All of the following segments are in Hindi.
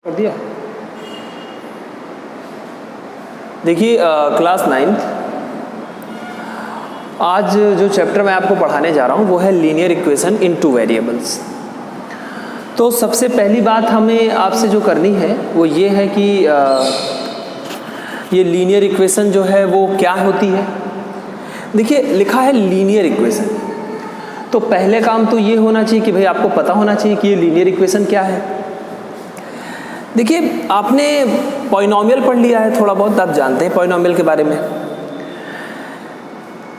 कर दिया। देखिए क्लास 9th, आज जो चैप्टर मैं आपको पढ़ाने जा रहा हूँ वो है लीनियर इक्वेशन इन टू वेरिएबल्स। तो सबसे पहली बात हमें आपसे जो करनी है वो ये है कि ये लीनियर इक्वेशन जो है वो क्या होती है। देखिए लिखा है लीनियर इक्वेशन, तो पहले काम तो ये होना चाहिए कि भाई आपको पता होना चाहिए कि ये लीनियर इक्वेशन क्या है। देखिए आपने पॉलिनॉमियल पढ़ लिया है, थोड़ा बहुत आप जानते हैं पॉलिनॉमियल के बारे में।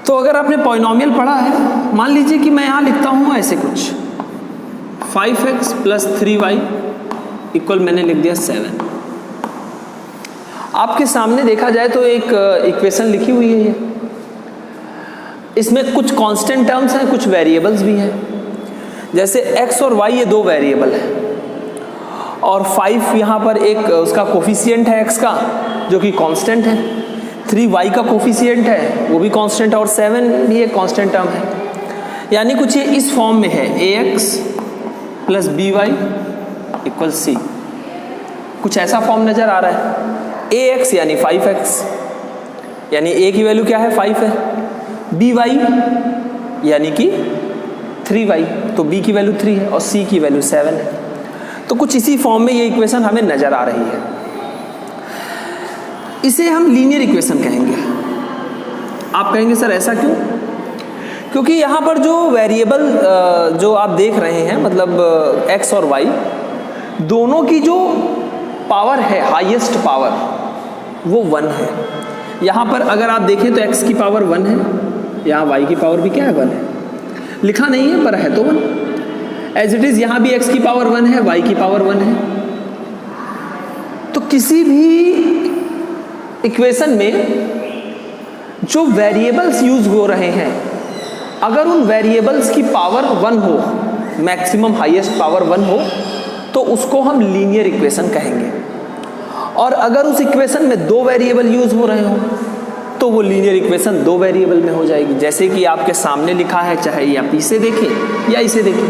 तो अगर आपने पॉलिनॉमियल पढ़ा है, मान लीजिए कि मैं यहाँ लिखता हूँ ऐसे कुछ 5x + 3y इक्वल मैंने लिख दिया 7। आपके सामने देखा जाए तो एक इक्वेशन लिखी हुई है ये, इसमें कुछ कांस्टेंट टर्म्स हैं, कुछ वेरिएबल्स भी हैं। जैसे x और y ये दो वेरिएबल हैं और 5 यहाँ पर एक उसका कोफिशिएंट है x का जो कि कांस्टेंट है, 3y का कोफिशिएंट है वो भी कांस्टेंट है और 7 भी एक कांस्टेंट टर्म है। यानी कुछ ये इस फॉर्म में है ax + by = c, कुछ ऐसा फॉर्म नजर आ रहा है। ax यानी 5x, यानी a की वैल्यू क्या है 5 है, by यानी कि 3y, तो b की वैल्यू 3 है और c की वैल्यू 7 है। तो कुछ इसी फॉर्म में ये इक्वेशन हमें नजर आ रही है, इसे हम लीनियर इक्वेशन कहेंगे। आप कहेंगे सर ऐसा क्यों? क्योंकि यहाँ पर जो वेरिएबल जो आप देख रहे हैं, मतलब x और y दोनों की जो पावर है, हाईएस्ट पावर, वो 1 है। यहाँ पर अगर आप देखें तो x की पावर 1 है, यहाँ y की पावर भी क्या है 1 है, लिखा नहीं है पर है तो 1। एज इट इज यहाँ भी x की पावर 1 है, y की पावर 1 है। तो किसी भी इक्वेशन में जो वेरिएबल्स यूज हो रहे हैं, अगर उन वेरिएबल्स की पावर 1 हो, मैक्सिमम हाईएस्ट पावर 1 हो, तो उसको हम लीनियर इक्वेशन कहेंगे। और अगर उस इक्वेशन में दो वेरिएबल यूज हो रहे हो तो वो लीनियर इक्वेशन दो वेरिएबल में हो जाएगी। जैसे कि आपके सामने लिखा है, चाहे आप इसे देखें या इसे देखें,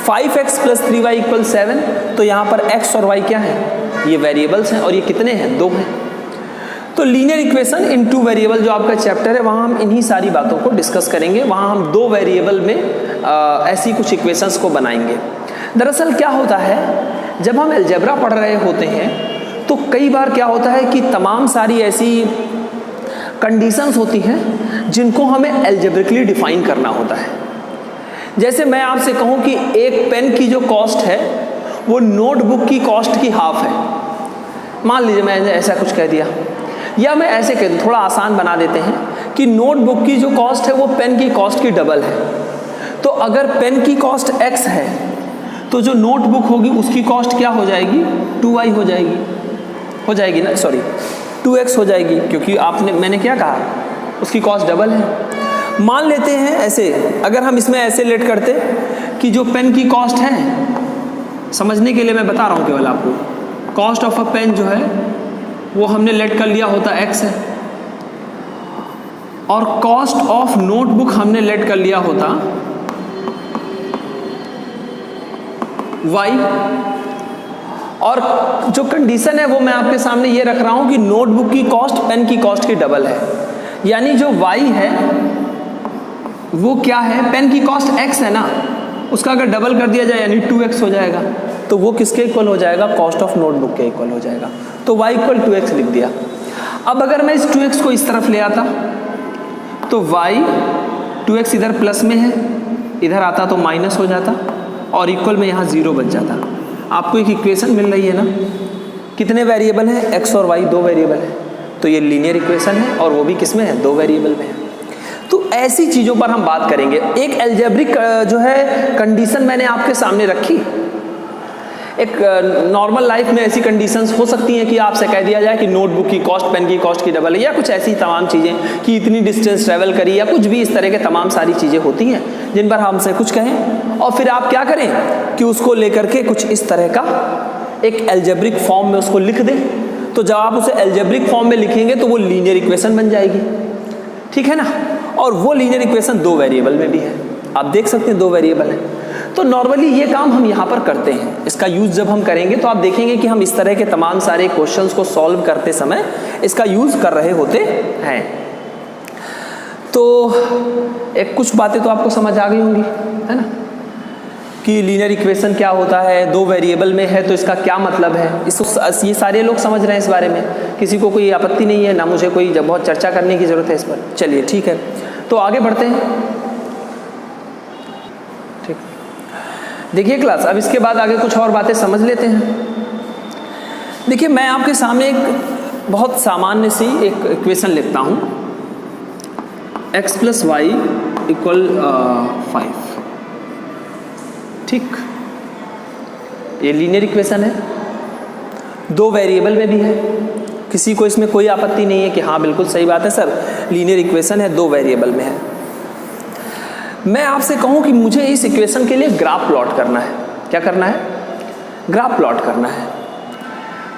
5x + 3y = 7। तो यहाँ पर x और y क्या है, ये वेरिएबल्स हैं और ये कितने हैं, 2 हैं। तो लीनियर इक्वेशन इन टू वेरिएबल जो आपका चैप्टर है, वहाँ हम इन्हीं सारी बातों को डिस्कस करेंगे। वहाँ हम दो वेरिएबल में ऐसी कुछ इक्वेशंस को बनाएंगे। दरअसल क्या होता है, जब हम अलजेब्रा पढ़ रहे होते हैं तो कई बार क्या होता है कि तमाम सारी ऐसी कंडीशंस होती हैं जिनको हमें अलजेब्रिकली डिफाइन करना होता है। जैसे मैं आपसे कहूँ कि एक पेन की जो कॉस्ट है वो नोटबुक की कॉस्ट की हाफ है, मान लीजिए मैंने ऐसा कुछ कह दिया, या मैं ऐसे कह दूँ, थोड़ा आसान बना देते हैं कि नोटबुक की जो कॉस्ट है वो पेन की कॉस्ट की डबल है। तो अगर पेन की कॉस्ट x है तो जो नोटबुक होगी उसकी कॉस्ट क्या हो जाएगी, 2y हो जाएगी ना, सॉरी 2x हो जाएगी, क्योंकि मैंने क्या कहा, उसकी कॉस्ट डबल है। मान लेते हैं ऐसे, अगर हम इसमें ऐसे लेट करते कि जो पेन की कॉस्ट है, समझने के लिए मैं बता रहा हूँ केवल आपको, कॉस्ट ऑफ अ पेन जो है वो हमने लेट कर लिया होता x है, और कॉस्ट ऑफ नोटबुक हमने लेट कर लिया होता y। और जो कंडीशन है वो मैं आपके सामने ये रख रहा हूँ कि नोटबुक की कॉस्ट पेन की कॉस्ट की डबल है, यानी जो y है वो क्या है, पेन की कॉस्ट x है ना, उसका अगर डबल कर दिया जाए यानी 2x हो जाएगा, तो वो किसके इक्वल हो जाएगा, कॉस्ट ऑफ नोटबुक के इक्वल हो जाएगा। तो y = 2x लिख दिया। अब अगर मैं इस 2x को इस तरफ ले आता तो y 2x इधर प्लस में है, इधर आता तो माइनस हो जाता और इक्वल में यहाँ 0 बच जाता। आपको एक इक्वेशन मिल रही है ना, कितने वेरिएबल हैं, x और y, 2 वेरिएबल है, तो ये लीनियर इक्वेशन है और वो भी किस में है, 2 वेरिएबल में है। तो ऐसी चीज़ों पर हम बात करेंगे। एक अलजेब्रिक जो है कंडीशन मैंने आपके सामने रखी। एक नॉर्मल लाइफ में ऐसी कंडीशंस हो सकती हैं कि आपसे कह दिया जाए कि नोटबुक की कॉस्ट पेन की कॉस्ट की डबल है, या कुछ ऐसी तमाम चीज़ें कि इतनी डिस्टेंस ट्रैवल करी, या कुछ भी इस तरह के तमाम सारी चीज़ें होती हैं जिन पर हमसे कुछ कहें और फिर आप क्या करें कि उसको लेकर के कुछ इस तरह का एक अलजेब्रिक फॉर्म में उसको लिख दें। तो जब आप उसे अलजेब्रिक फॉर्म में लिखेंगे तो वो लीनियर इक्वेशन बन जाएगी, ठीक है ना। और वो लीनियर इक्वेशन 2 वेरिएबल में भी है, आप देख सकते हैं 2 वेरिएबल है। तो नॉर्मली ये काम हम यहाँ पर करते हैं। इसका यूज़ जब हम करेंगे तो आप देखेंगे कि हम इस तरह के तमाम सारे क्वेश्चंस को सॉल्व करते समय इसका यूज़ कर रहे होते हैं। तो एक कुछ बातें तो आपको समझ आ गई होंगी, है ना, कि लीनियर इक्वेशन क्या होता है, दो वेरिएबल में है तो इसका क्या मतलब है। ये सारे लोग समझ रहे हैं इस बारे में, किसी को कोई आपत्ति नहीं है, ना मुझे कोई बहुत चर्चा करने की ज़रूरत है इस पर। चलिए ठीक है, तो आगे बढ़ते हैं। ठीक, देखिए क्लास, अब इसके बाद आगे कुछ और बातें समझ लेते हैं। देखिए मैं आपके सामने एक बहुत सामान्य सी एक इक्वेशन लिखता हूँ, x + y = 5। ठीक, ये लीनियर इक्वेशन है, दो वेरिएबल में भी है, किसी को इसमें कोई आपत्ति नहीं है कि हाँ बिल्कुल सही बात है सर, लीनियर इक्वेशन है, दो वेरिएबल में है। मैं आपसे कहूँ कि मुझे इस इक्वेशन के लिए ग्राफ प्लॉट करना है। क्या करना है? ग्राफ प्लॉट करना है।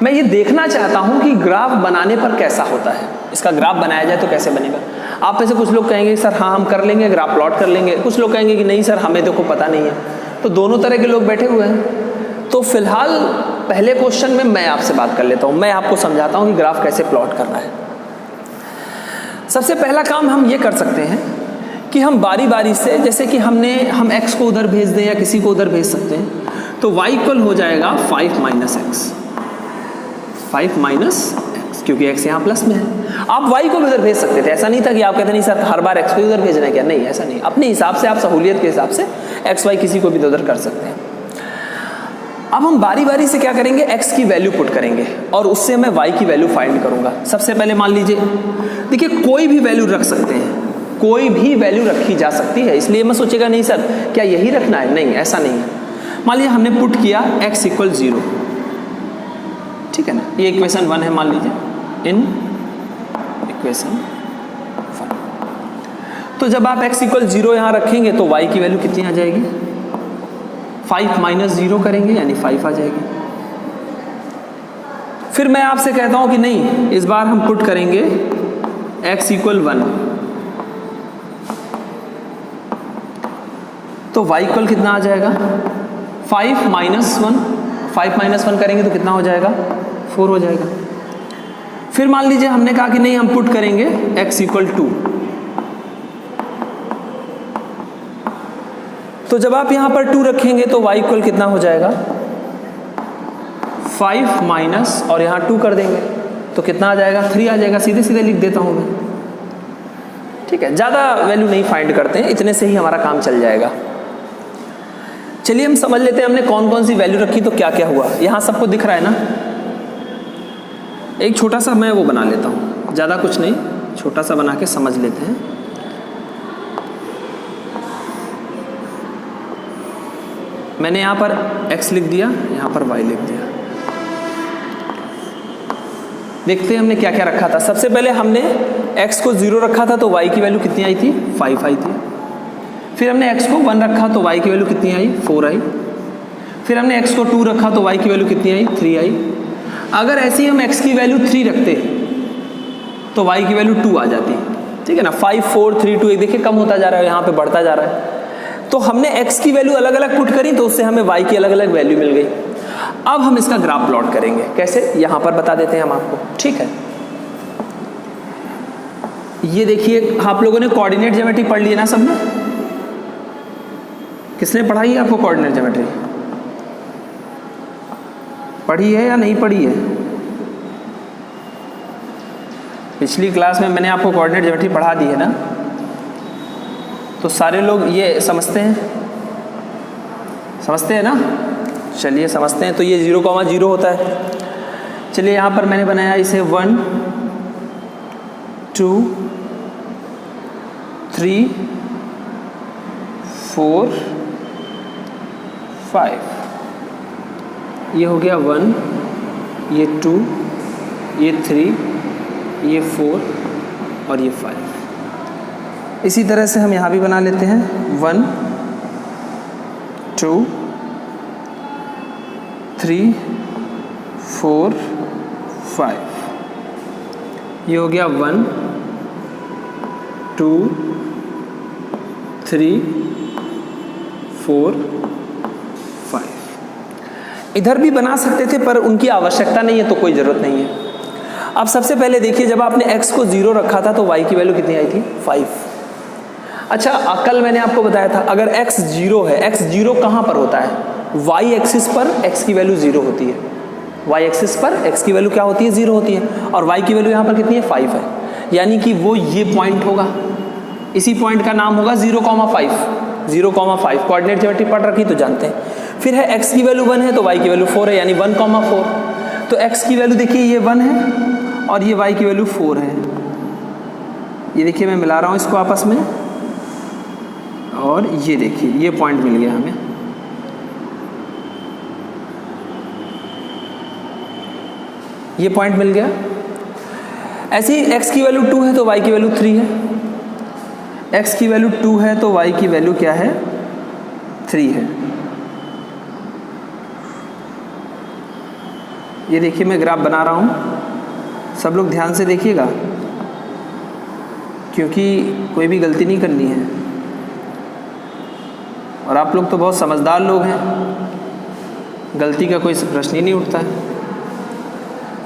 मैं ये देखना चाहता हूँ कि ग्राफ बनाने पर कैसा होता है, इसका ग्राफ बनाया जाए तो कैसे बनेगा। आप में से कुछ लोग कहेंगे सर हाँ हम कर लेंगे, ग्राफ प्लॉट कर लेंगे, कुछ लोग कहेंगे कि नहीं सर हमें तो को पता नहीं है। तो दोनों तरह के लोग बैठे हुए हैं। तो फिलहाल पहले क्वेश्चन में मैं आपसे बात कर लेता हूँ, मैं आपको समझाता हूँ कि ग्राफ कैसे प्लॉट करना है। सबसे पहला काम हम ये कर सकते हैं कि हम बारी बारी से, जैसे कि हम x को उधर भेज दें या किसी को उधर भेज सकते हैं, तो y इक्वल हो जाएगा 5 - x, 5 - x, क्योंकि x यहाँ प्लस में है। आप y को भी उधर भेज सकते थे, ऐसा नहीं था कि आप कहते नहीं सर हर बार x को उधर भेजना है क्या, नहीं ऐसा नहीं, अपने हिसाब से आप सहूलियत के हिसाब से x y किसी को भी उधर कर सकते हैं। अब हम बारी बारी से क्या करेंगे, x की वैल्यू पुट करेंगे और उससे मैं y की वैल्यू फाइंड करूंगा। सबसे पहले मान लीजिए, देखिए कोई भी वैल्यू रख सकते हैं, कोई भी वैल्यू रखी जा सकती है, इसलिए मैं सोचेगा नहीं सर क्या यही रखना है, नहीं ऐसा नहीं है। मान लीजिए हमने पुट किया x = 0, ठीक है ना, ये इक्वेशन 1 है मान लीजिए, इन इक्वेशन 1। तो जब आप x = 0 यहाँ रखेंगे तो y की वैल्यू कितनी आ जाएगी, 5 - 0 करेंगे यानी 5 आ जाएगी। फिर मैं आपसे कहता हूं कि नहीं, इस बार हम पुट करेंगे x = 1, तो y इक्वल कितना आ जाएगा, 5 - 1, 5 - 1 करेंगे तो कितना हो जाएगा, 4 हो जाएगा। फिर मान लीजिए हमने कहा कि नहीं हम पुट करेंगे x = 2, तो जब आप यहां पर 2 रखेंगे तो y इक्वल कितना हो जाएगा, 5 माइनस और यहां 2 कर देंगे तो कितना आ जाएगा, 3 आ जाएगा। सीधे सीधे लिख देता हूं मैं, ठीक है, ज़्यादा वैल्यू नहीं फाइंड करते हैं, इतने से ही हमारा काम चल जाएगा। चलिए हम समझ लेते हैं हमने कौन कौन सी वैल्यू रखी तो क्या क्या हुआ। यहां सबको दिख रहा है ना, एक छोटा सा मैं वो बना लेता हूं, ज़्यादा कुछ नहीं, छोटा सा बना के समझ लेते हैं। मैंने यहाँ पर x लिख दिया, यहाँ पर y लिख दिया। देखते हैं हमने क्या क्या रखा था। सबसे पहले हमने x को 0 रखा था तो y की वैल्यू कितनी आई थी, 5 आई थी। फिर हमने x को 1 रखा तो y की वैल्यू कितनी आई, 4 आई। फिर हमने x को 2 रखा तो y की वैल्यू कितनी आई, 3 आई। अगर ऐसे ही हम x की वैल्यू 3 रखते तो y की वैल्यू 2 आ जाती, ठीक है ना। 5 4 3 2, देखिए कम होता जा रहा है, यहाँ पे बढ़ता जा रहा है। तो हमने x की वैल्यू अलग अलग पुट करी तो उससे हमें y की अलग अलग वैल्यू मिल गई। अब हम इसका ग्राफ प्लॉट करेंगे, कैसे यहाँ पर बता देते हैं हम आपको, ठीक है। ये देखिए आप लोगों ने कोऑर्डिनेट ज्योमेट्री पढ़ ली है ना सबने, किसने पढ़ाई है आपको कोऑर्डिनेट ज्योमेट्री, पढ़ी है या नहीं पढ़ी है? पिछली क्लास में मैंने आपको कोऑर्डिनेट ज्योमेट्री पढ़ा दी है ना, तो सारे लोग ये समझते हैं ना। चलिए समझते हैं। तो ये 0,0 होता है। चलिए यहाँ पर मैंने बनाया इसे 1 2 3 4 5, ये हो गया 1, ये 2, ये 3, ये 4 और ये 5। इसी तरह से हम यहाँ भी बना लेते हैं 1 2 3 4 5, ये हो गया 1 2 3 4 इधर भी बना सकते थे पर उनकी आवश्यकता नहीं है तो कोई ज़रूरत नहीं है। अब सबसे पहले देखिए, जब आपने x को 0 रखा था तो y की वैल्यू कितनी आई थी? 5। अच्छा, कल मैंने आपको बताया था अगर x 0 है, x 0 कहाँ पर होता है? y एक्सिस पर x की वैल्यू 0 होती है। y एक्सिस पर x की वैल्यू क्या होती है? 0 होती है। और y की वैल्यू यहाँ पर कितनी है? 5 है। यानी कि वो ये पॉइंट होगा, इसी पॉइंट का नाम होगा 0,5। 0,5 कोऑर्डिनेट ज्योमेट्री पढ़ रखी तो जानते हैं। फिर है x की वैल्यू 1 है तो y की वैल्यू 4 है, यानी 1,4। तो x की वैल्यू देखिए ये 1 है और ये y की वैल्यू 4 है। ये देखिए मैं मिला रहा हूँ इसको आपस में, और ये देखिए ये पॉइंट मिल गया हमें। ये पॉइंट मिल गया। ऐसे ही x की वैल्यू 2 है तो y की वैल्यू 3 है। x की वैल्यू 2 है तो y की वैल्यू क्या है? 3 है। ये देखिए मैं ग्राफ बना रहा हूँ, सब लोग ध्यान से देखिएगा क्योंकि कोई भी गलती नहीं करनी है। और आप लोग तो बहुत समझदार लोग हैं, गलती का कोई प्रश्न ही नहीं उठता है।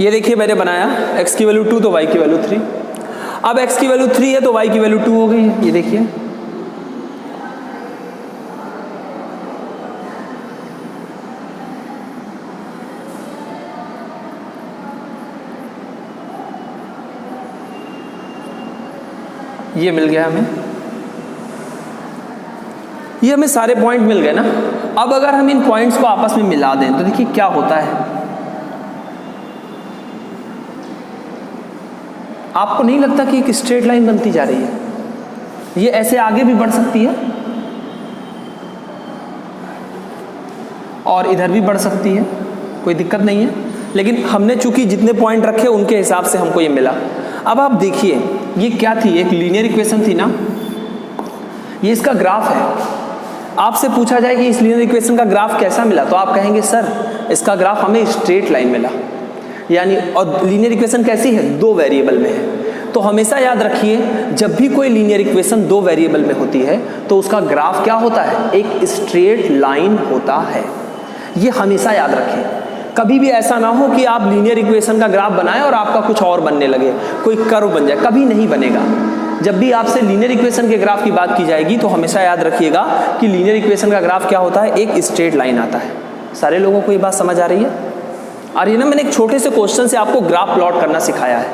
ये देखिए मैंने बनाया x की वैल्यू 2 तो y की वैल्यू 3। अब x की वैल्यू 3 है तो y की वैल्यू 2 हो गई है। ये देखिए ये मिल गया हमें, ये हमें सारे पॉइंट मिल गए ना। अब अगर हम इन पॉइंट्स को आपस में मिला दें तो देखिए क्या होता है। आपको नहीं लगता कि एक स्ट्रेट लाइन बनती जा रही है? ये ऐसे आगे भी बढ़ सकती है और इधर भी बढ़ सकती है, कोई दिक्कत नहीं है। लेकिन हमने चूंकि जितने पॉइंट रखे उनके हिसाब से हमको ये मिला। अब आप देखिए ये क्या थी? एक लीनियर इक्वेशन थी ना, ये इसका ग्राफ है। आपसे पूछा जाए कि इस लीनियर इक्वेशन का ग्राफ कैसा मिला तो आप कहेंगे सर इसका ग्राफ हमें स्ट्रेट लाइन मिला। यानी और लीनियर इक्वेशन कैसी है? 2 वेरिएबल में है। तो हमेशा याद रखिए जब भी कोई लीनियर इक्वेशन 2 वेरिएबल में होती है तो उसका ग्राफ क्या होता है? एक स्ट्रेट लाइन होता है। ये हमेशा याद रखें। कभी भी ऐसा ना हो कि आप लीनियर इक्वेशन का ग्राफ बनाएं और आपका कुछ और बनने लगे, कोई कर्व बन जाए, कभी नहीं बनेगा। जब भी आपसे लीनियर इक्वेशन के ग्राफ की बात की जाएगी तो हमेशा याद रखिएगा कि लीनियर इक्वेशन का ग्राफ क्या होता है? एक स्ट्रेट लाइन आता है। सारे लोगों को ये बात समझ आ रही है? और ये ना मैंने एक छोटे से क्वेश्चन से आपको ग्राफ प्लॉट करना सिखाया है,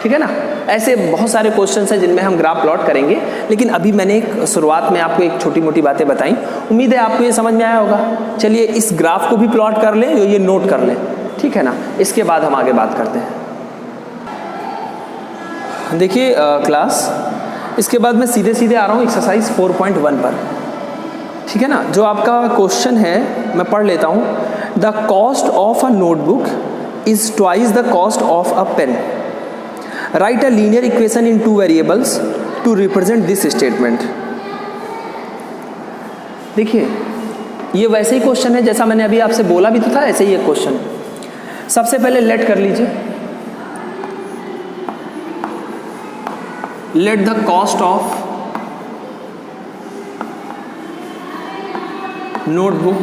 ठीक है ना। ऐसे बहुत सारे क्वेश्चन हैं जिनमें हम ग्राफ प्लॉट करेंगे, लेकिन अभी मैंने एक शुरुआत में आपको एक छोटी मोटी बातें बताई। उम्मीद है आपको ये समझ में आया होगा। चलिए इस ग्राफ को भी प्लॉट कर लें, ये नोट कर लें, ठीक है ना। इसके बाद हम आगे बात करते हैं। देखिए क्लास, इसके बाद मैं सीधे सीधे आ रहा हूँ एक्सरसाइज 4.1 पर, ठीक है ना। जो आपका क्वेश्चन है मैं पढ़ लेता हूँ। The cost of a notebook is twice the cost of a pen. Write a linear equation in 2 variables to represent this statement. देखिए ये वैसे ही क्वेश्चन है जैसा मैंने अभी आपसे बोला भी तो था, ऐसे ही एक क्वेश्चन। सबसे पहले लेट कर लीजिए, let the cost of notebook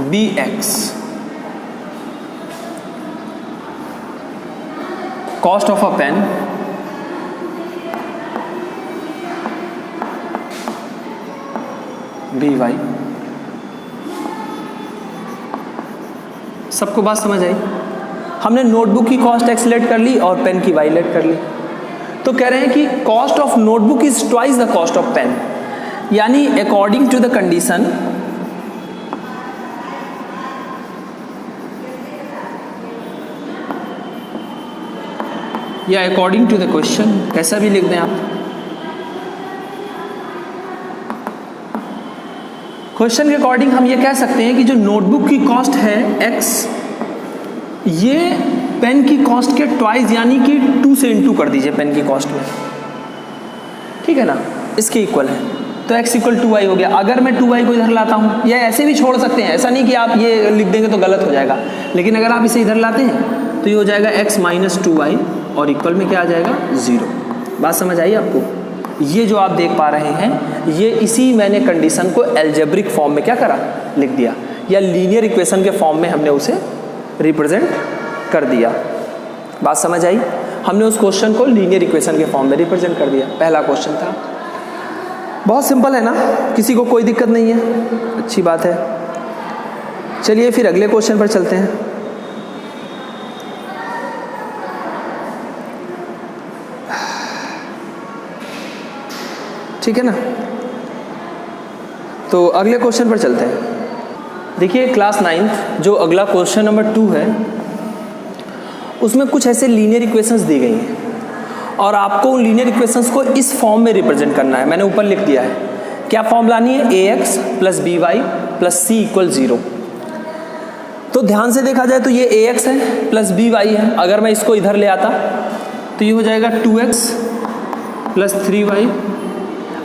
be x, cost of a pen be y. सबको बात समझ आई? हमने नोटबुक की कॉस्ट एक्स लेट कर ली और पेन की वाई लेट कर ली। तो कह रहे हैं कि cost of notebook is twice the cost of pen, यानी अकॉर्डिंग टू द कंडीशन या अकॉर्डिंग टू द क्वेश्चन, कैसा भी लिख दें आप। क्वेश्चन के अकॉर्डिंग हम ये कह सकते हैं कि जो नोटबुक की कॉस्ट है x, ये पेन की कॉस्ट के ट्वाइस यानी कि 2 से इंटू कर दीजिए पेन की कॉस्ट में, ठीक है ना, इसके इक्वल है। तो x इक्वल 2y हो गया। अगर मैं 2y को इधर लाता हूँ, या ऐसे भी छोड़ सकते हैं, ऐसा नहीं कि आप ये लिख देंगे तो गलत हो जाएगा, लेकिन अगर आप इसे इधर लाते हैं तो ये हो जाएगा x माइनस 2y और इक्वल में क्या आ जाएगा 0। बात समझ आई आपको? ये जो आप देख पा रहे हैं, ये इसी मैंने कंडीशन को एल्जेब्रिक फॉर्म में क्या करा, लिख दिया, या लीनियर इक्वेशन के फॉर्म में हमने उसे रिप्रेजेंट कर दिया। बात समझ आई? हमने उस क्वेश्चन को लीनियर इक्वेशन के फॉर्म में रिप्रेजेंट कर दिया। पहला क्वेश्चन था, बहुत सिंपल है ना, किसी को कोई दिक्कत नहीं है, अच्छी बात है। चलिए फिर अगले क्वेश्चन पर चलते हैं। ठीक है ना, तो अगले क्वेश्चन पर चलते हैं। देखिए क्लास 9 जो अगला क्वेश्चन नंबर 2 है, उसमें कुछ ऐसे लीनियर इक्वेशंस दी गई हैं और आपको उन लीनियर इक्वेशंस को इस फॉर्म में रिप्रेजेंट करना है। मैंने ऊपर लिख दिया है, क्या फॉर्म लानी है, ax plus by plus c equal 0। तो ध्यान से देखा जाए तो ये ax है प्लस by है। अगर मैं इसको इधर ले आता तो ये हो जाएगा 2x प्लस 3y।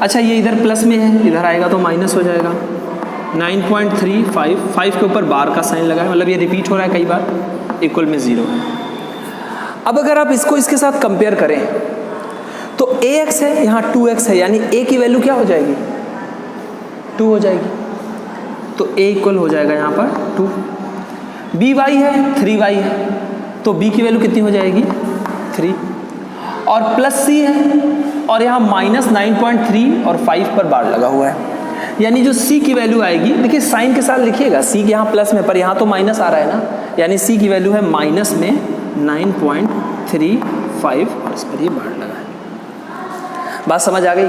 अच्छा ये इधर प्लस में है, इधर आएगा तो माइनस हो जाएगा। 9.35, 5 के ऊपर बार का साइन लगा है, मतलब ये रिपीट हो रहा है कई बार, इक्वल में 0 है। अब अगर आप इसको इसके साथ कंपेयर करें तो ax है, यहाँ 2x है, यानी a की वैल्यू क्या हो जाएगी, 2 हो जाएगी। तो a इक्वल हो जाएगा यहाँ पर 2। by है 3y है, तो b की वैल्यू कितनी हो जाएगी, 3। और प्लस c है और यहाँ माइनस 9.3 और 5 पर बार लगा हुआ है, यानी जो c की वैल्यू आएगी, देखिए साइन के साथ लिखिएगा, c के यहाँ प्लस में, पर यहाँ तो माइनस आ रहा है ना, यानी c की वैल्यू है माइनस में 9.35 और इस पर ये बार लगा है। बात समझ आ गई?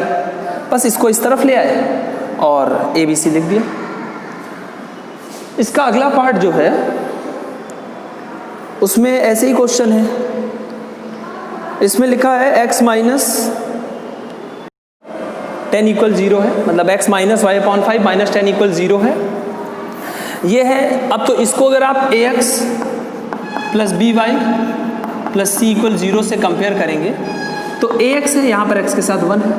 बस इसको इस तरफ ले आए और ABC लिख दिया। इसका अगला पार्ट जो है उसमें ऐसे ही क्वेश्चन है, इसमें लिखा है x माइनस 10 इक्वल 0 है, मतलब x minus y upon 5 minus 10 equal 0 है, ये है। अब तो इसको अगर आप ax plus by plus c equal 0 से कंपेयर करेंगे तो ax है, यहाँ पर x के साथ 1 है,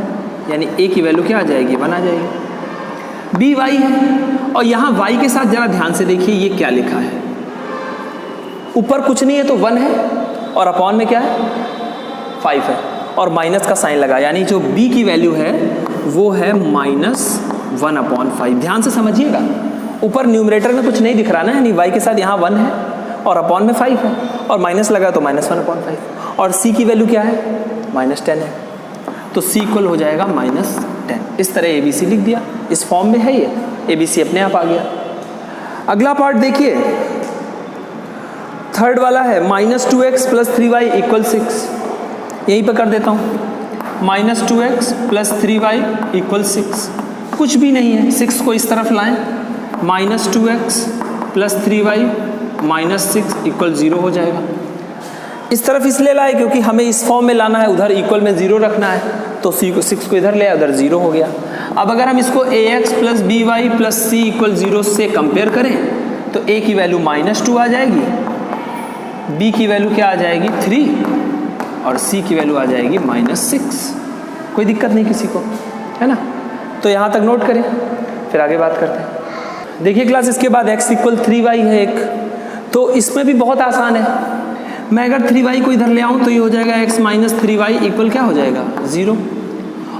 यानी a की वैल्यू क्या आ जाएगी, 1 आ जाएगी। by है और यहाँ y के साथ जरा ध्यान से देखिए ये क्या लिखा है, ऊपर कुछ नहीं है तो 1 है और अपॉन में क्या है, 5 है और माइनस का साइन लगा, यानी जो b की वैल्यू है वो है -1/5। ध्यान से समझिएगा, ऊपर न्यूमरेटर में कुछ नहीं दिख रहा ना, यानी y के साथ यहाँ 1 है और अपॉन में 5 है और माइनस लगा तो -1/5 और c की वैल्यू क्या है, -10 है, तो c इक्वल हो जाएगा -10। इस तरह ABC लिख दिया, इस फॉर्म में है ये, ABC अपने आप आ गया। अगला पार्ट देखिए, थर्ड वाला है -2x प्लस 3y इक्वल 6। यहीं पर कर देता हूँ, -2x प्लस 3y इक्वल 6। कुछ भी नहीं है, 6 को इस तरफ लाएं, -2x प्लस 3y -6 इक्वल 0 हो जाएगा। इस तरफ इसलिए लाए क्योंकि हमें इस फॉर्म में लाना है, उधर इक्वल में 0 रखना है, तो 6 को इधर ले आए, उधर 0 हो गया। अब अगर हम इसको ax plus by plus c equal 0 से कंपेयर करें तो a की वैल्यू -2 आ जाएगी, b की वैल्यू क्या आ जाएगी, 3 और c की वैल्यू आ जाएगी -6। कोई दिक्कत नहीं किसी को, है ना? तो यहाँ तक नोट करें, फिर आगे बात करते हैं। देखिए क्लास, इसके बाद x इक्वल 3y है एक, तो इसमें भी बहुत आसान है। मैं अगर 3y को इधर ले आऊँ तो ये हो जाएगा x माइनस 3y इक्वल क्या हो जाएगा, 0।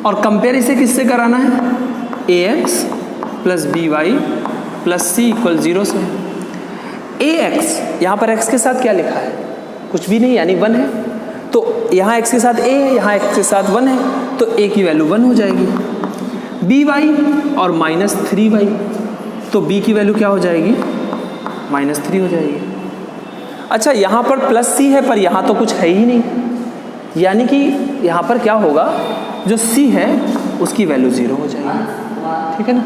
और कंपेयर इसे किससे कराना है, ax plus by plus c equal 0 से। ax यहाँ पर x के साथ क्या लिखा है, कुछ भी नहीं, यानी 1 है, तो यहाँ x के साथ a है, यहाँ x के साथ 1 है, तो a की वैल्यू 1 हो जाएगी। by और -3y, तो b की वैल्यू क्या हो जाएगी, -3 हो जाएगी। अच्छा यहाँ पर प्लस c है, पर यहाँ तो कुछ है ही नहीं, यानी कि यहाँ पर क्या होगा, जो c है उसकी वैल्यू 0 हो जाएगी, ठीक है ना?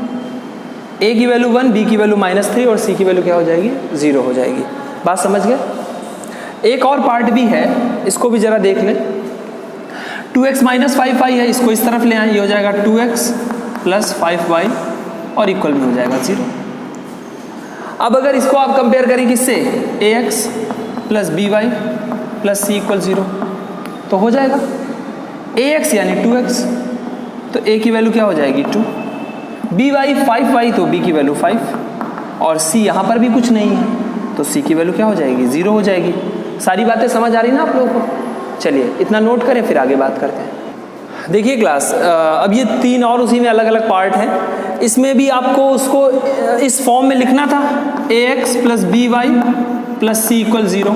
a की वैल्यू 1, b की वैल्यू -3 और c की वैल्यू क्या हो जाएगी, 0 हो जाएगी। बात समझ गए? एक और पार्ट भी है, इसको भी जरा देख लें। 2x माइनस 5y है, इसको इस तरफ ले आए, ये हो जाएगा 2x प्लस 5y और इक्वल में हो जाएगा 0। अब अगर इसको आप कंपेयर करें किससे, ax plus by plus c equal 0, तो हो जाएगा ax यानी 2x, तो a की वैल्यू क्या हो जाएगी, 2, by 5y तो b की वैल्यू 5 और c यहाँ पर भी कुछ नहीं है, तो c की वैल्यू क्या हो जाएगी, 0 हो जाएगी। सारी बातें समझ आ रही ना आप लोगों को? चलिए इतना नोट करें, फिर आगे बात करते हैं। देखिए क्लास, अब ये 3 और उसी में अलग अलग पार्ट हैं। इसमें भी आपको उसको इस फॉर्म में लिखना था, ax plus B Y plus C equal 0।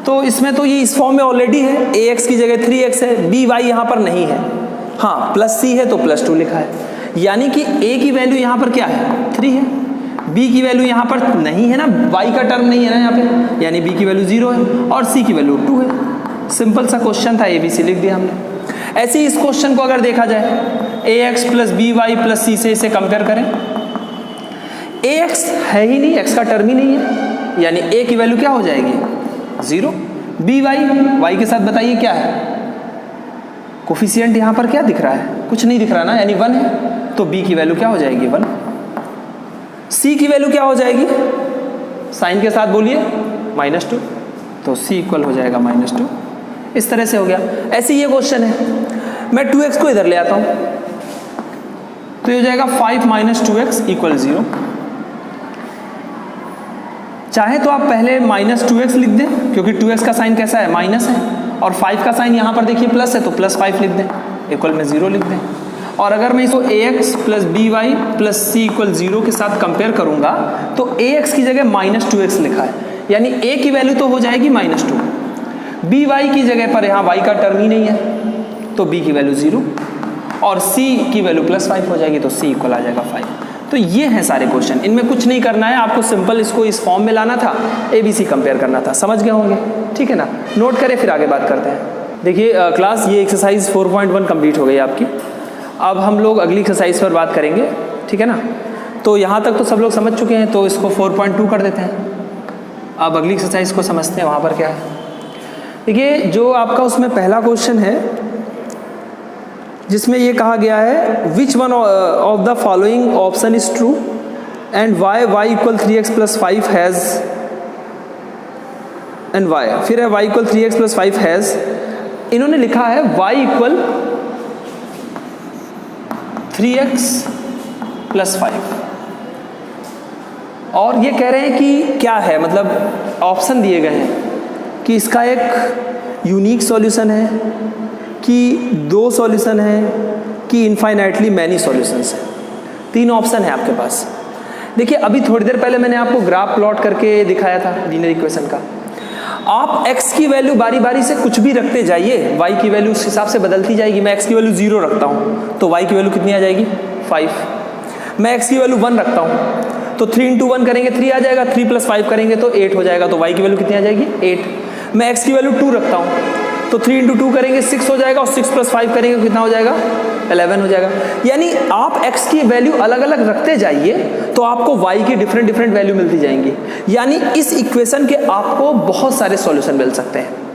तो इसमें तो ये इस फॉर्म में ऑलरेडी है, ax की जगह 3x है, बी वाई यहाँ पर नहीं है, हाँ प्लस सी है तो +2 लिखा है। यानी कि a की वैल्यू यहाँ पर क्या है, 3 है, b की वैल्यू यहाँ पर नहीं है ना, y का टर्म नहीं है ना यहाँ पे, यानी b की वैल्यू 0 है और c की वैल्यू 2 है। सिंपल सा क्वेश्चन था, ABC लिख दिया हमने। ऐसे ही इस क्वेश्चन को अगर देखा जाए, ax plus B Y plus C से इसे कंपेयर करें, ax है ही नहीं, x का टर्म ही नहीं है, यानी a की वैल्यू क्या हो जाएगी 0। बी वाई के साथ बताइए क्या है, कोफिशिएंट यहाँ पर क्या दिख रहा है, कुछ नहीं दिख रहा ना, यानी 1 है, तो b की वैल्यू क्या हो जाएगी 1। c की वैल्यू क्या हो जाएगी, साइन के साथ बोलिए -2, तो c इक्वल हो जाएगा -2। इस तरह से हो गया। ऐसे ये क्वेश्चन है, मैं 2x को इधर ले आता हूँ, तो ये हो जाएगा 5 - 2x = 0। चाहे तो आप पहले -2x लिख दें, क्योंकि 2x का साइन कैसा है, माइनस है, और 5 का साइन यहाँ पर देखिए प्लस है, तो +5 लिख दें, इक्वल में 0 लिख दें। और अगर मैं इसको ax plus B Y plus C equal 0 के साथ कंपेयर करूंगा, तो ax की जगह -2x लिखा है, यानी a की वैल्यू तो हो जाएगी -2, बी वाई की जगह पर यहाँ y का टर्म ही नहीं है, तो b की वैल्यू 0, और c की वैल्यू +5 हो जाएगी, तो c इक्वल आ जाएगा 5। तो ये हैं सारे क्वेश्चन, इनमें कुछ नहीं करना है आपको, सिंपल इसको इस फॉर्म में लाना था, ABC कंपेयर करना था, समझ गए होंगे, ठीक है ना। नोट करें, फिर आगे बात करते हैं। देखिए क्लास, ये एक्सरसाइज 4.1 कंप्लीट हो गई आपकी। अब हम लोग अगली एक्सरसाइज पर बात करेंगे, ठीक है ना। तो यहाँ तक तो सब लोग समझ चुके हैं, तो इसको 4.2 कर देते हैं। अब अगली एक्सरसाइज को समझते हैं, वहाँ पर क्या है। देखिए जो आपका उसमें पहला क्वेश्चन है, जिसमें ये कहा गया है, which one of the following option is true and y = 3x + 5 has, and y, फिर है y = 3x + 5 हैज़, इन्होंने लिखा है y = 3x + 5, और ये कह रहे हैं कि क्या है, मतलब ऑप्शन दिए गए हैं कि इसका एक यूनिक सॉल्यूशन है, कि 2 सॉल्यूशन है, कि इनफाइनाइटली मैनी सॉल्यूशंस है। 3 ऑप्शन है आपके पास। देखिए अभी थोड़ी देर पहले मैंने आपको ग्राफ प्लॉट करके दिखाया था लीनियर इक्वेशन का। आप x की वैल्यू बारी बारी से कुछ भी रखते जाइए, y की वैल्यू उस हिसाब से बदलती जाएगी। मैं x की वैल्यू 0 रखता हूँ, तो y की वैल्यू कितनी आ जाएगी 5। मैं x की वैल्यू 1 रखता हूँ, तो 3 × 1 करेंगे 3 आ जाएगा, 3 + 5 करेंगे तो 8 हो जाएगा, तो y की वैल्यू कितनी आ जाएगी 8। मैं x की वैल्यू 2 रखता हूँ, तो 3 × 2 करेंगे 6 हो जाएगा, और 6 + 5 करेंगे कितना हो जाएगा 11 हो जाएगा। यानी आप x की वैल्यू अलग अलग रखते जाइए, तो आपको y की डिफरेंट वैल्यू मिलती जाएंगी। यानी इस इक्वेशन के आपको बहुत सारे सॉल्यूशन मिल सकते हैं।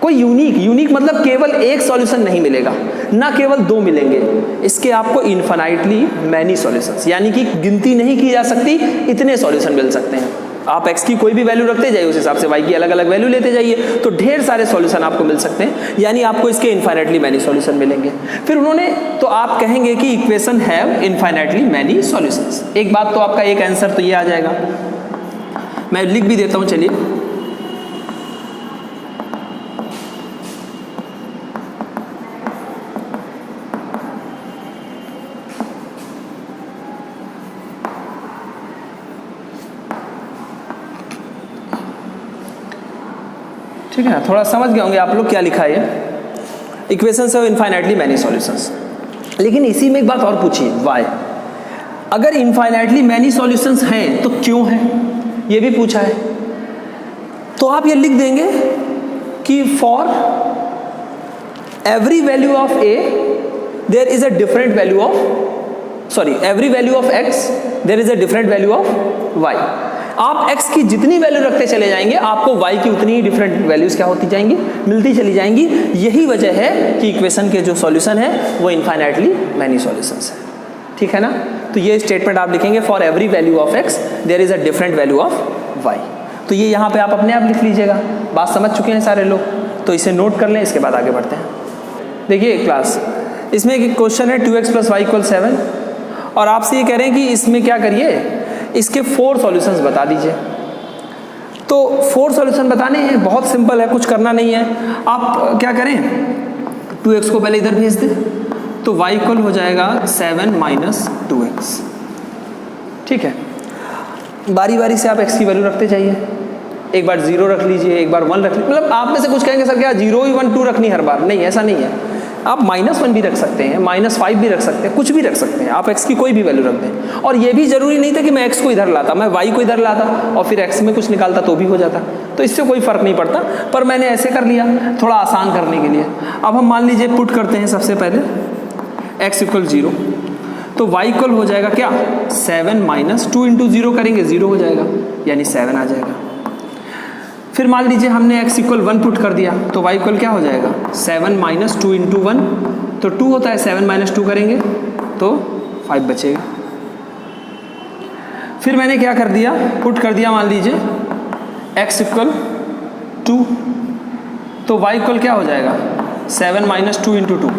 कोई यूनिक मतलब केवल एक सॉल्यूशन नहीं मिलेगा, ना केवल 2 मिलेंगे, इसके आपको इनफाइनाइटली मैनी सॉल्यूशंस, यानी कि गिनती नहीं की जा सकती, इतने सॉल्यूशन मिल सकते हैं। आप x की कोई भी वैल्यू रखते जाइए, उस हिसाब से y की अलग अलग वैल्यू लेते जाइए, तो ढेर सारे सॉल्यूशन आपको मिल सकते हैं, यानी आपको इसके इनफाइनाइटली मैनी सॉल्यूशन मिलेंगे। फिर उन्होंने, तो आप कहेंगे कि equation have infinitely many solutions. एक बात तो आपका एक आंसर तो ये आ जाएगा, मैं लिख भी देता हूँ, चलिए। ठीक है ना, थोड़ा समझ गए होंगे आप लोग क्या लिखा है, equations of infinitely many solutions. लेकिन इसी में एक बात और पूछिए, वाई, अगर इनफाइनाइटली मैनी सॉल्यूशंस हैं तो क्यों हैं, ये भी पूछा है। तो आप ये लिख देंगे कि for every value of a there is a different value of, sorry, every value of x there is a different value of y. आप x की जितनी वैल्यू रखते चले जाएंगे, आपको y की उतनी ही डिफरेंट वैल्यूज क्या होती जाएंगी, मिलती चली जाएंगी। यही वजह है कि इक्वेशन के जो सॉल्यूशन है वो इनफाइनाइटली मैनी सॉल्यूशंस है, ठीक है ना। तो ये स्टेटमेंट आप लिखेंगे, for every value of x there is a different value of y। तो ये यहाँ पे आप अपने आप लिख लीजिएगा। बात समझ चुके हैं सारे लोग, तो इसे नोट कर लें, इसके बाद आगे बढ़ते हैं। देखिए क्लास, इसमें एक क्वेश्चन है 2x + y = 7, और आपसे ये कह रहे हैं कि इसमें क्या करिए, इसके 4 सॉल्यूशंस बता दीजिए। तो 4 सॉल्यूशन बताने हैं, बहुत सिंपल है, कुछ करना नहीं है। आप क्या करें, 2x को पहले इधर भेज दें, तो y इक्वल हो जाएगा 7 माइनस 2x। ठीक है, बारी बारी से आप x की वैल्यू रखते जाइए, एक बार 0 रख लीजिए, एक बार 1 रख लीजिए। मतलब आप में से कुछ कहेंगे सर क्या 0 ही 1 2 रखनी हर बार? नहीं, ऐसा नहीं है। आप -1 भी रख सकते हैं, -5 भी रख सकते हैं, कुछ भी रख सकते हैं आप, x की कोई भी वैल्यू रख दें। और ये भी जरूरी नहीं था कि मैं x को इधर लाता, मैं y को इधर लाता और फिर x में कुछ निकालता तो भी हो जाता, तो इससे कोई फर्क नहीं पड़ता, पर मैंने ऐसे कर लिया थोड़ा आसान करने के लिए। अब हम मान लीजिए पुट करते हैं सबसे पहले x इक्वल 0, तो y इक्वल हो जाएगा क्या 7 माइनस 2 इंटू 0 करेंगे 0 हो जाएगा, यानी 7 आ जाएगा। फिर मान लीजिए हमने x इक्वल 1 पुट कर दिया, तो y इक्वल क्या हो जाएगा 7 माइनस 2 इंटू 1, तो 2 होता है, 7 माइनस 2 करेंगे तो 5 बचेगा। फिर मैंने क्या कर दिया, पुट कर दिया मान लीजिए x इक्वल 2, तो y इक्वल क्या हो जाएगा 7 माइनस 2 इंटू 2,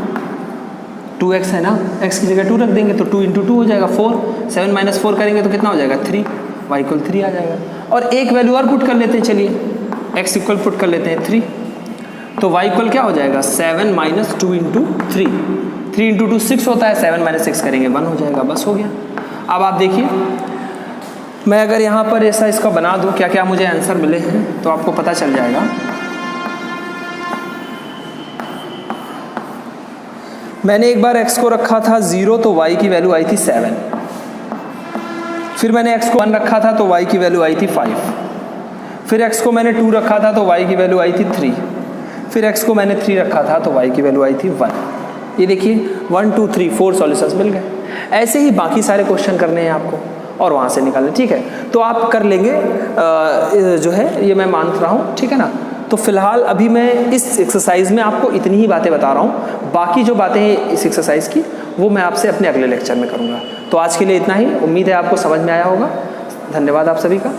2x है ना, x की जगह 2 रख देंगे तो 2 इंटू 2 हो जाएगा 4, 7 माइनस 4 करेंगे तो कितना हो जाएगा 3, y इक्वल 3 आ जाएगा। और एक वैल्यू और पुट कर लेते हैं, चलिए x इक्वल पुट कर लेते हैं 3, तो y इक्वल क्या हो जाएगा 7 माइनस 2 इंटू 3, 3 इंटू 2 6 होता है, 7 माइनस 6 करेंगे 1 हो जाएगा, बस हो गया। अब आप देखिए मैं अगर यहाँ पर ऐसा इसका बना दूँ क्या क्या मुझे आंसर मिले हैं, तो आपको पता चल जाएगा। मैंने एक बार x को रखा था 0, तो y की वैल्यू आई थी 7, फिर मैंने x को 1 रखा था तो y की वैल्यू आई थी 5, फिर x को मैंने 2 रखा था तो y की वैल्यू आई थी 3, फिर x को मैंने 3 रखा था तो y की वैल्यू आई थी 1। ये देखिए 1 2 3 4 सॉल्यूशंस मिल गए। ऐसे ही बाकी सारे क्वेश्चन करने हैं आपको और वहाँ से निकालने, ठीक है, तो आप कर लेंगे जो है ये मैं मान रहा हूँ, ठीक है ना। तो फिलहाल अभी मैं इस एक्सरसाइज में आपको इतनी ही बातें बता रहा हूँ, बाकी जो बातें हैं इस एक्सरसाइज की वो मैं आपसे अपने अगले लेक्चर में करूँगा। तो आज के लिए इतना ही, उम्मीद है आपको समझ में आया होगा। धन्यवाद आप सभी का।